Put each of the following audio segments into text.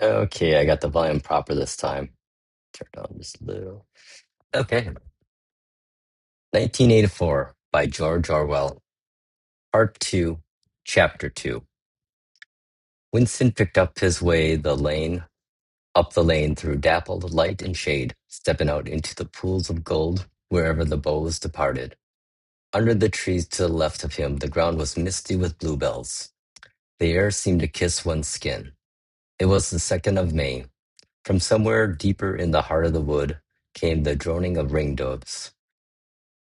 Okay, I got the volume proper this time. Turn down just a little. Okay. 1984 by George Orwell. Part 2, Chapter 2. Winston picked up his way up the lane through dappled light and shade, stepping out into the pools of gold wherever the bows departed. Under the trees to the left of him, the ground was misty with bluebells. The air seemed to kiss one's skin. It was the 2nd of May. From somewhere deeper in the heart of the wood came the droning of ringdoves.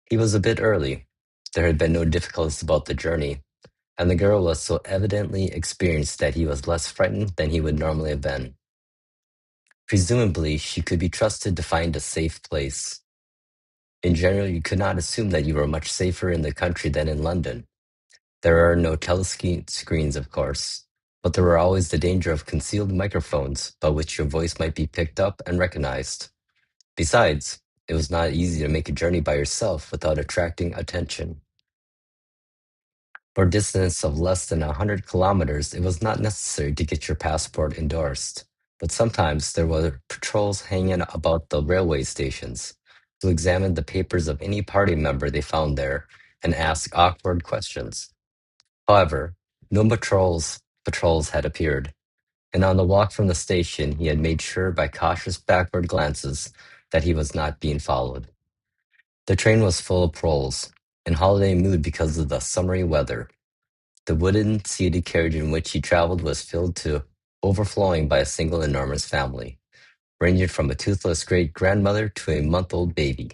He was a bit early. There had been no difficulties about the journey, and the girl was so evidently experienced that he was less frightened than he would normally have been. Presumably, she could be trusted to find a safe place. In general, you could not assume that you were much safer in the country than in London. There are no telescreens, of course, but there were always the danger of concealed microphones by which your voice might be picked up and recognized. Besides, it was not easy to make a journey by yourself without attracting attention. For a distance of less than 100 kilometers, it was not necessary to get your passport endorsed, but sometimes there were patrols hanging about the railway stations to examine the papers of any party member they found there and ask awkward questions. However, no patrols had appeared, and on the walk from the station he had made sure by cautious backward glances that he was not being followed. The train was full of proles, in holiday mood because of the summery weather. The wooden seated carriage in which he traveled was filled to overflowing by a single enormous family, ranging from a toothless great-grandmother to a month-old baby,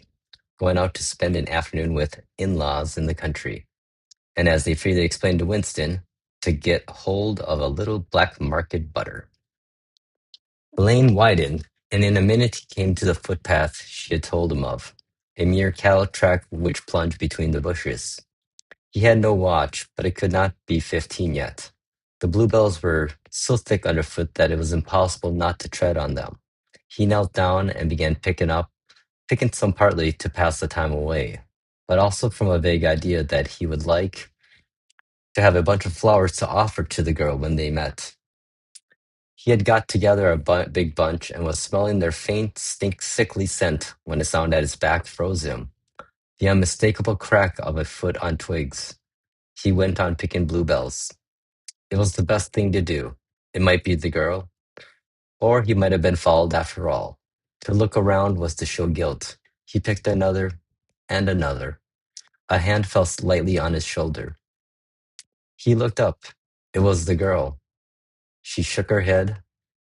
going out to spend an afternoon with in-laws in the country, and as they freely explained to Winston, to get hold of a little black market butter. The lane widened, and in a minute he came to the footpath she had told him of, a mere cattle track which plunged between the bushes. He had no watch, but it could not be 15 yet. The bluebells were so thick underfoot that it was impossible not to tread on them. He knelt down and began picking some partly to pass the time away, but also from a vague idea that he would like to have a bunch of flowers to offer to the girl when they met. He had got together a big bunch and was smelling their faint, sickly scent when a sound at his back froze him. The unmistakable crack of a foot on twigs. He went on picking bluebells. It was the best thing to do. It might be the girl, or he might have been followed after all. To look around was to show guilt. He picked another and another. A hand fell lightly on his shoulder. He looked up. It was the girl. She shook her head,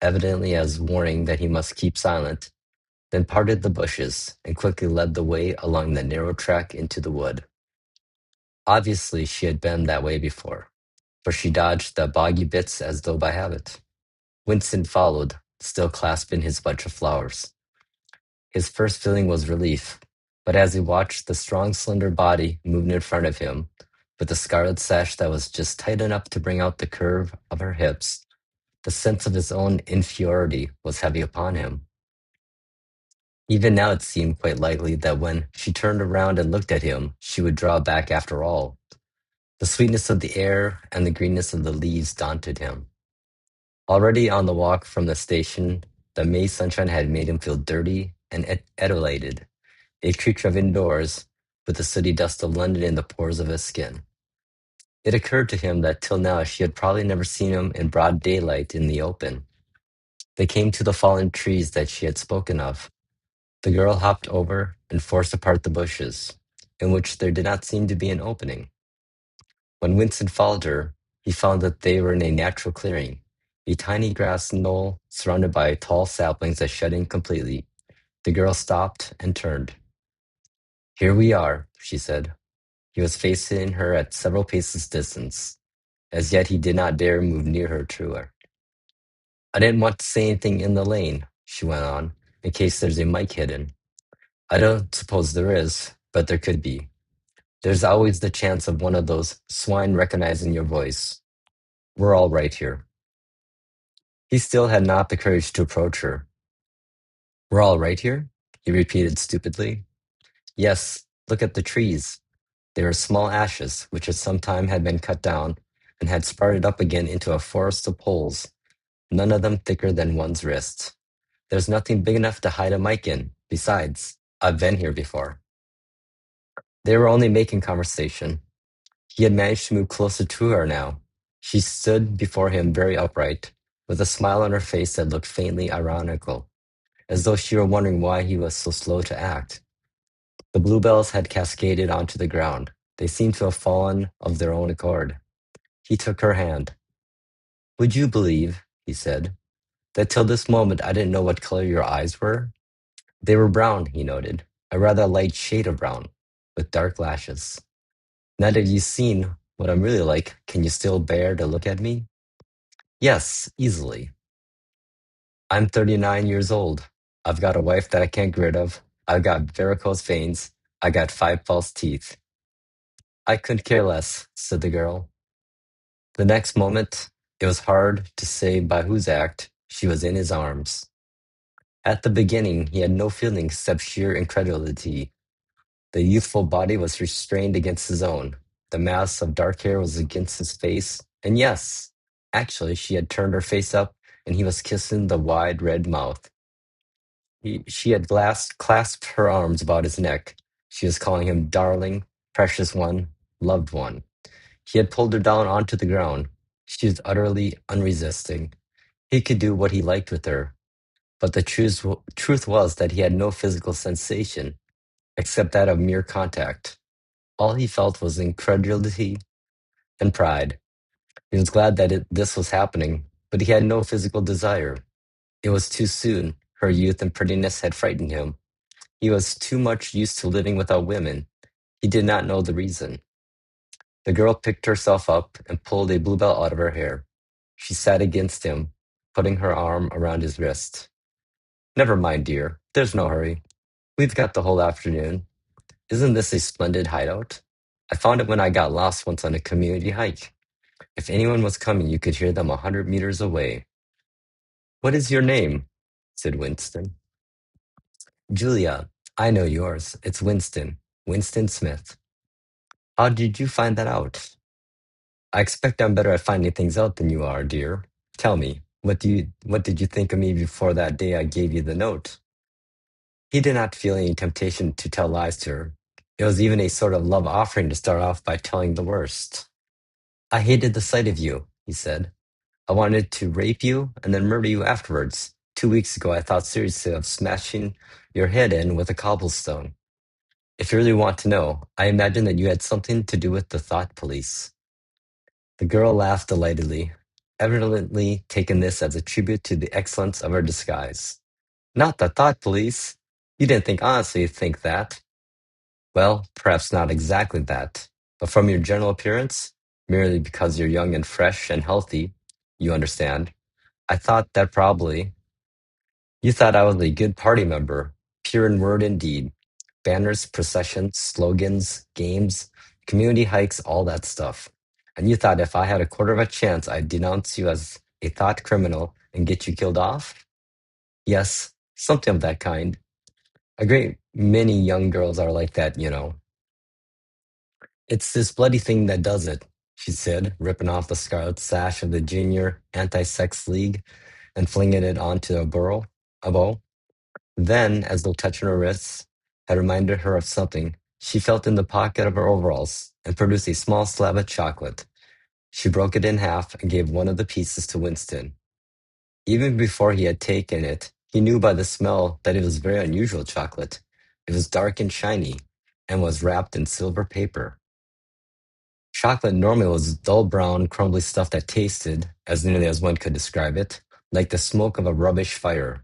evidently as warning that he must keep silent, then parted the bushes and quickly led the way along the narrow track into the wood. Obviously, she had been that way before, for she dodged the boggy bits as though by habit. Winston followed, still clasping his bunch of flowers. His first feeling was relief, but as he watched the strong, slender body moving in front of him, with the scarlet sash that was just tight enough to bring out the curve of her hips, the sense of his own inferiority was heavy upon him. Even now it seemed quite likely that when she turned around and looked at him, she would draw back after all. The sweetness of the air and the greenness of the leaves daunted him. Already on the walk from the station, the May sunshine had made him feel dirty and etiolated, a creature of indoors, with the sooty dust of London in the pores of his skin. It occurred to him that till now she had probably never seen him in broad daylight in the open. They came to the fallen trees that she had spoken of. The girl hopped over and forced apart the bushes, in which there did not seem to be an opening. When Winston followed her, he found that they were in a natural clearing, a tiny grass knoll surrounded by tall saplings that shut in completely. The girl stopped and turned. "Here we are," she said. He was facing her at several paces distance. As yet he did not dare move near her to her. "I didn't want to say anything in the lane," she went on, "in case there's a mic hidden. I don't suppose there is, but there could be. There's always the chance of one of those swine recognizing your voice. We're all right here." He still had not the courage to approach her. "We're all right here?" he repeated stupidly. "Yes, look at the trees. They were small ashes, which at some time had been cut down and had sprouted up again into a forest of poles. none of them thicker than one's wrist. There's nothing big enough to hide a mic in. Besides, I've been here before. They were only making conversation. He had managed to move closer to her now. She stood before him very upright, with a smile on her face that looked faintly ironical, as though she were wondering why he was so slow to act. The bluebells had cascaded onto the ground. They seemed to have fallen of their own accord. He took her hand. Would you believe, he said, that till this moment I didn't know what color your eyes were? They were brown, he noted, a rather light shade of brown, with dark lashes. Now that you've seen what I'm really like, can you still bear to look at me? Yes, easily. I'm 39 years old. I've got a wife that I can't get rid of. I've got varicose veins. I got 5 false teeth. I couldn't care less, said the girl. The next moment, it was hard to say by whose act she was in his arms. At the beginning, he had no feeling except sheer incredulity. The youthful body was restrained against his own. The mass of dark hair was against his face. And yes, actually, she had turned her face up and he was kissing the wide red mouth. She had clasped her arms about his neck. She was calling him darling, precious one, loved one. He had pulled her down onto the ground. She was utterly unresisting. He could do what he liked with her. But the truth was that he had no physical sensation except that of mere contact. All he felt was incredulity and pride. He was glad that this was happening, but he had no physical desire. It was too soon. Her youth and prettiness had frightened him. He was too much used to living without women. He did not know the reason. The girl picked herself up and pulled a bluebell out of her hair. She sat against him, putting her arm around his wrist. Never mind, dear. There's no hurry. We've got the whole afternoon. Isn't this a splendid hideout? I found it when I got lost once on a community hike. If anyone was coming, you could hear them 100 meters away. What is your name? Said Winston. Julia. I know yours. It's Winston. Winston Smith. How did you find that out? I expect I'm better at finding things out than you are, dear. Tell me, what did you think of me before that day I gave you the note? He did not feel any temptation to tell lies to her. It was even a sort of love offering to start off by telling the worst. I hated the sight of you, he said. I wanted to rape you and then murder you afterwards. 2 weeks ago, I thought seriously of smashing your head in with a cobblestone. If you really want to know, I imagine that you had something to do with the thought police. The girl laughed delightedly, evidently taking this as a tribute to the excellence of her disguise. Not the thought police. You didn't think honestly you'd think that. Well, perhaps not exactly that, but from your general appearance, merely because you're young and fresh and healthy, you understand. I thought that probably you thought I was a good party member, pure in word and deed. Banners, processions, slogans, games, community hikes, all that stuff. And you thought if I had a quarter of a chance, I'd denounce you as a thought criminal and get you killed off? Yes, something of that kind. A great many young girls are like that, you know. It's this bloody thing that does it, she said, ripping off the scarlet sash of the Junior Anti-Sex League and flinging it onto a bow. Then, as though touching her wrists had reminded her of something, she felt in the pocket of her overalls and produced a small slab of chocolate. She broke it in half and gave one of the pieces to Winston. Even before he had taken it, he knew by the smell that it was very unusual chocolate. It was dark and shiny, and was wrapped in silver paper. Chocolate normally was dull brown, crumbly stuff that tasted, as nearly as one could describe it, like the smoke of a rubbish fire.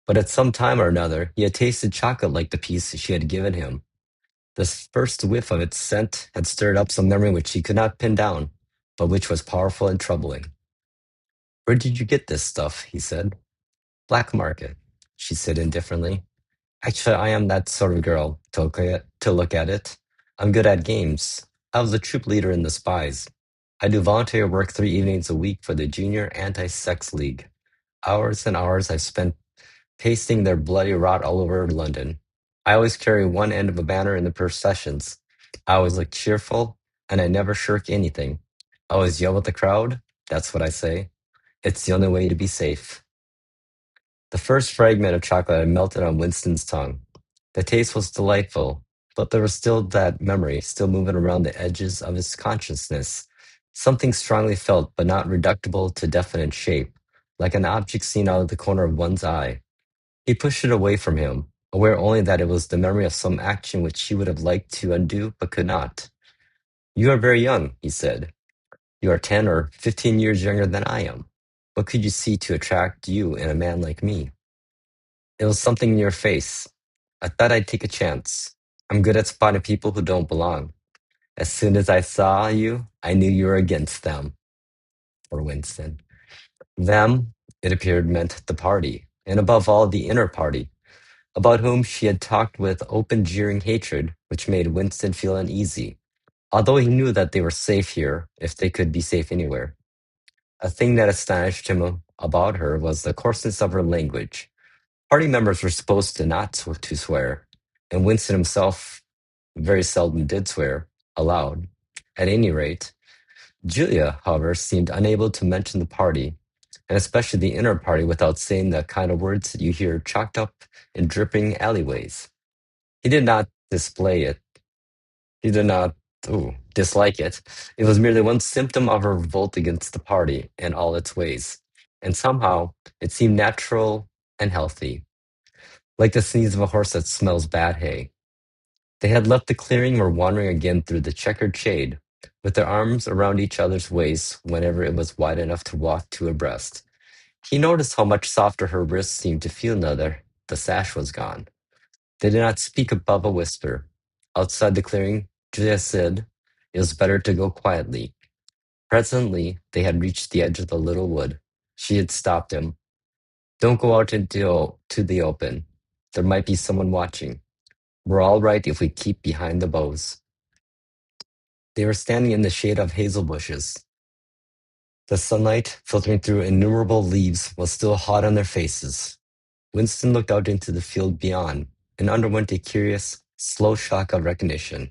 But at some time or another, he had tasted chocolate like the piece she had given him. The first whiff of its scent had stirred up some memory which he could not pin down, but which was powerful and troubling. Where did you get this stuff? He said. Black market, she said indifferently. Actually, I am that sort of girl, to look at it. I'm good at games. I was a troop leader in the Spies. I do volunteer work 3 evenings a week for the Junior Anti-Sex League. Hours and hours I spent pasting their bloody rot all over London. I always carry one end of a banner in the processions. I always look cheerful, and I never shirk anything. I always yell with the crowd. That's what I say. It's the only way to be safe. The first fragment of chocolate had melted on Winston's tongue. The taste was delightful, but there was still that memory, still moving around the edges of his consciousness. Something strongly felt, but not reducible to definite shape, like an object seen out of the corner of one's eye. He pushed it away from him, aware only that it was the memory of some action which he would have liked to undo, but could not. You are very young, he said. You are 10 or 15 years younger than I am. What could you see to attract you in a man like me? It was something in your face. I thought I'd take a chance. I'm good at spotting people who don't belong. As soon as I saw you, I knew you were against them. For Winston. Them, it appeared, meant the party, and above all, the inner party, about whom she had talked with open jeering hatred, which made Winston feel uneasy, although he knew that they were safe here, if they could be safe anywhere. A thing that astonished him about her was the coarseness of her language. Party members were supposed to not to swear, and Winston himself very seldom did swear aloud. At any rate, Julia, however, seemed unable to mention the party, and especially the inner party, without saying the kind of words that you hear chalked up in dripping alleyways. He did not display it. He did not dislike it. It was merely one symptom of her revolt against the party and all its ways, and somehow it seemed natural and healthy, like the sneeze of a horse that smells bad hay. They had left the clearing and were wandering again through the checkered shade, with their arms around each other's waists whenever it was wide enough to walk two abreast. He noticed how much softer her wrists seemed to feel now that the sash was gone. They did not speak above a whisper. Outside the clearing, Julia said it was better to go quietly. Presently, they had reached the edge of the little wood. She had stopped him. Don't go out to the open. There might be someone watching. We're all right if we keep behind the boughs. They were standing in the shade of hazel bushes. The sunlight, filtering through innumerable leaves, was still hot on their faces. Winston looked out into the field beyond and underwent a curious, slow shock of recognition.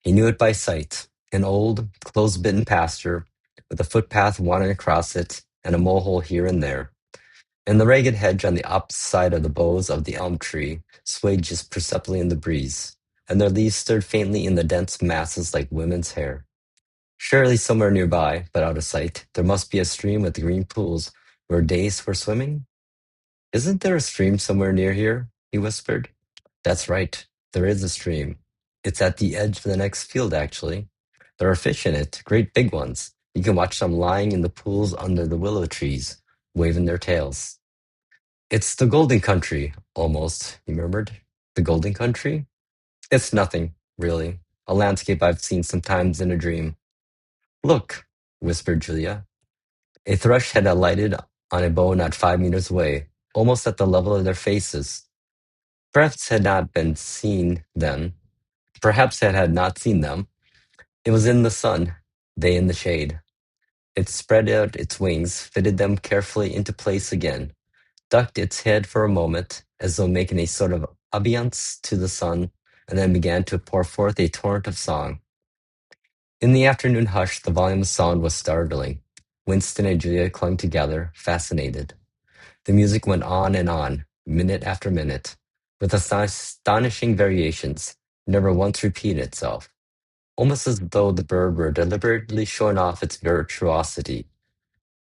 He knew it by sight, an old, close-bitten pasture, with a footpath wandering across it and a mole-hole here and there. And the ragged hedge on the opposite side of the boughs of the elm tree swayed just perceptibly in the breeze, and their leaves stirred faintly in the dense masses like women's hair. Surely somewhere nearby, but out of sight, there must be a stream with green pools where days were swimming. Isn't there a stream somewhere near here? He whispered. That's right, there is a stream. It's at the edge of the next field, actually. There are fish in it, great big ones. You can watch them lying in the pools under the willow trees, waving their tails. It's the golden country, almost, he murmured. The golden country? It's nothing, really. A landscape I've seen sometimes in a dream. Look, whispered Julia. A thrush had alighted on a bough not 5 meters away, almost at the level of their faces. Perhaps had not been seen then. Perhaps it had not seen them. It was in the sun, they in the shade. It spread out its wings, fitted them carefully into place again, ducked its head for a moment, as though making a sort of obeisance to the sun, and then began to pour forth a torrent of song. In the afternoon hush, the volume of sound was startling. Winston and Julia clung together, fascinated. The music went on, minute after minute, with astonishing variations, never once repeating itself, almost as though the bird were deliberately showing off its virtuosity.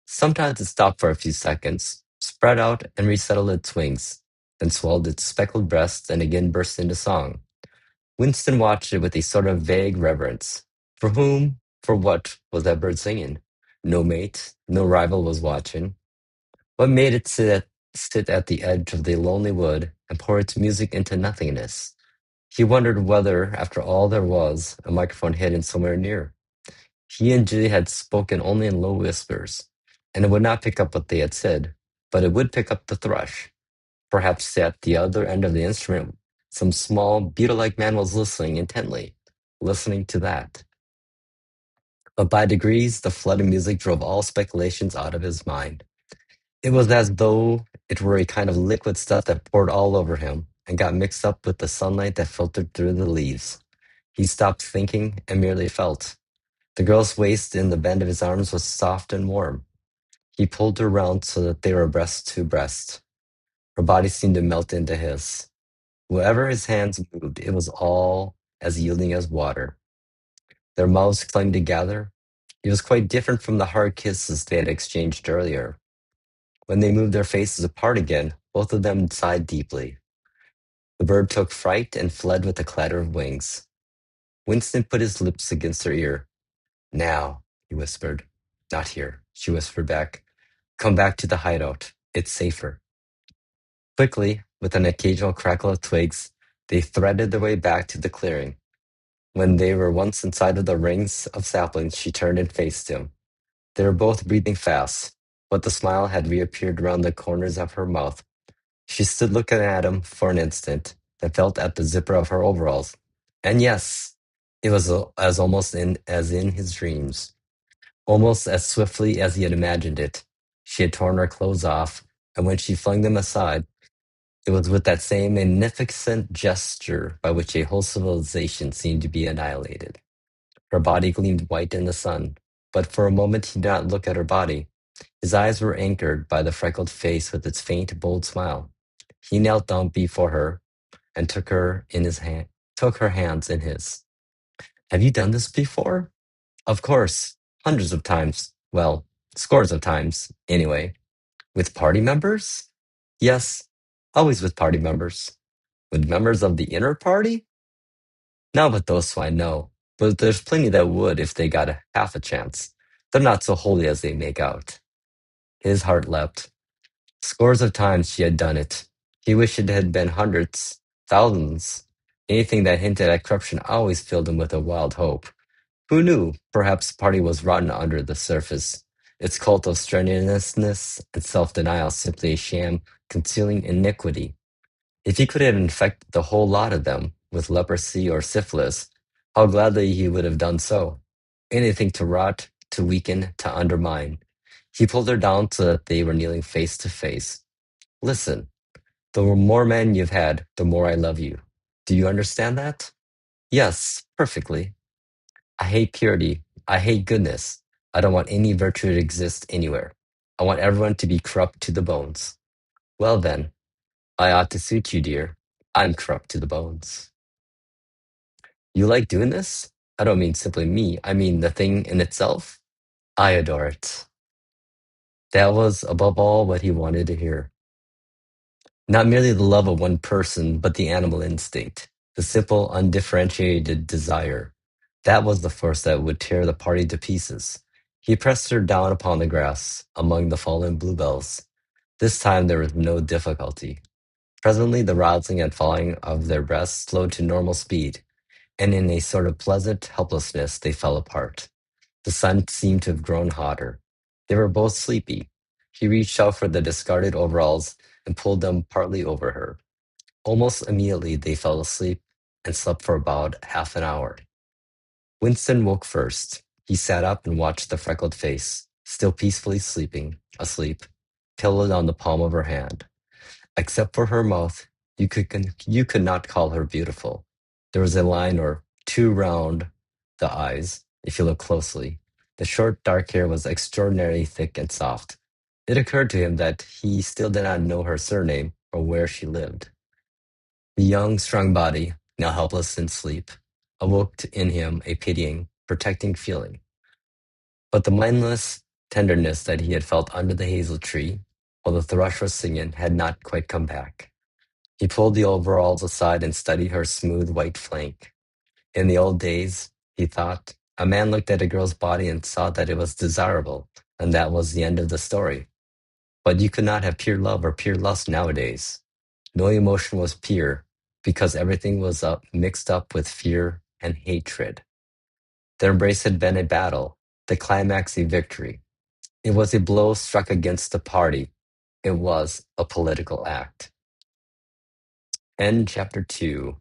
Sometimes it stopped for a few seconds, spread out and resettled its wings, then swelled its speckled breast and again burst into song. Winston watched it with a sort of vague reverence. For whom, for what was that bird singing? No mate, no rival was watching. What made it sit at the edge of the lonely wood and pour its music into nothingness? He wondered whether, after all, there was a microphone hidden somewhere near. He and Julie had spoken only in low whispers, and it would not pick up what they had said, but it would pick up the thrush. Perhaps at the other end of the instrument, some small, beetle-like man was listening intently, listening to that. But by degrees, the flood of music drove all speculations out of his mind. It was as though it were a kind of liquid stuff that poured all over him and got mixed up with the sunlight that filtered through the leaves. He stopped thinking and merely felt. The girl's waist in the bend of his arms was soft and warm. He pulled her round so that they were breast to breast. Her body seemed to melt into his. Wherever his hands moved, it was all as yielding as water. Their mouths clung together. It was quite different from the hard kisses they had exchanged earlier. When they moved their faces apart again, both of them sighed deeply. The bird took fright and fled with a clatter of wings. Winston put his lips against her ear. Now, he whispered. Not here, she whispered back. Come back to the hideout. It's safer. Quickly, with an occasional crackle of twigs, they threaded their way back to the clearing. When they were once inside of the rings of saplings, she turned and faced him. They were both breathing fast, but the smile had reappeared around the corners of her mouth. She stood looking at him for an instant, then felt at the zipper of her overalls. And yes, it was as almost as in his dreams. Almost as swiftly as he had imagined it, she had torn her clothes off, and when she flung them aside, it was with that same magnificent gesture by which a whole civilization seemed to be annihilated. Her body gleamed white in the sun, but for a moment he did not look at her body. His eyes were anchored by the freckled face with its faint, bold smile. He knelt down before her and took her hands in his. Have you done this before? Of course, hundreds of times. Well, scores of times, anyway. With party members? Yes, always with party members. With members of the inner party? Not with those swine, no. But there's plenty that would if they got half a chance. They're not so holy as they make out. His heart leapt. Scores of times she had done it. He wished it had been hundreds, thousands. Anything that hinted at corruption always filled him with a wild hope. Who knew? Perhaps the party was rotten under the surface. Its cult of strenuousness and self-denial simply a sham concealing iniquity. If he could have infected the whole lot of them with leprosy or syphilis, how gladly he would have done so. Anything to rot, to weaken, to undermine. He pulled her down so that they were kneeling face to face. Listen, the more men you've had, the more I love you. Do you understand that? Yes, perfectly. I hate purity. I hate goodness. I don't want any virtue to exist anywhere. I want everyone to be corrupt to the bones. Well then, I ought to suit you, dear. I'm corrupt to the bones. You like doing this? I don't mean simply me. I mean the thing in itself. I adore it. That was above all what he wanted to hear. Not merely the love of one person, but the animal instinct, the simple, undifferentiated desire. That was the force that would tear the party to pieces. He pressed her down upon the grass, among the fallen bluebells. This time there was no difficulty. Presently the rousing and falling of their breaths slowed to normal speed, and in a sort of pleasant helplessness they fell apart. The sun seemed to have grown hotter. They were both sleepy. He reached out for the discarded overalls and pulled them partly over her. Almost immediately they fell asleep and slept for about half an hour. Winston woke first. He sat up and watched the freckled face, still peacefully asleep, pillowed on the palm of her hand. Except for her mouth, you could not call her beautiful. There was a line or two round the eyes, if you look closely. The short, dark hair was extraordinarily thick and soft. It occurred to him that he still did not know her surname or where she lived. The young, strong body, now helpless in sleep, awoke in him a pitying, protecting feeling. But the mindless tenderness that he had felt under the hazel tree, while the thrush was singing, had not quite come back. He pulled the overalls aside and studied her smooth white flank. In the old days, he thought, a man looked at a girl's body and saw that it was desirable, and that was the end of the story. But you could not have pure love or pure lust nowadays. No emotion was pure, because everything was mixed up with fear and hatred. Their embrace had been a battle, the climax a victory. It was a blow struck against the party. It was a political act. End chapter 2.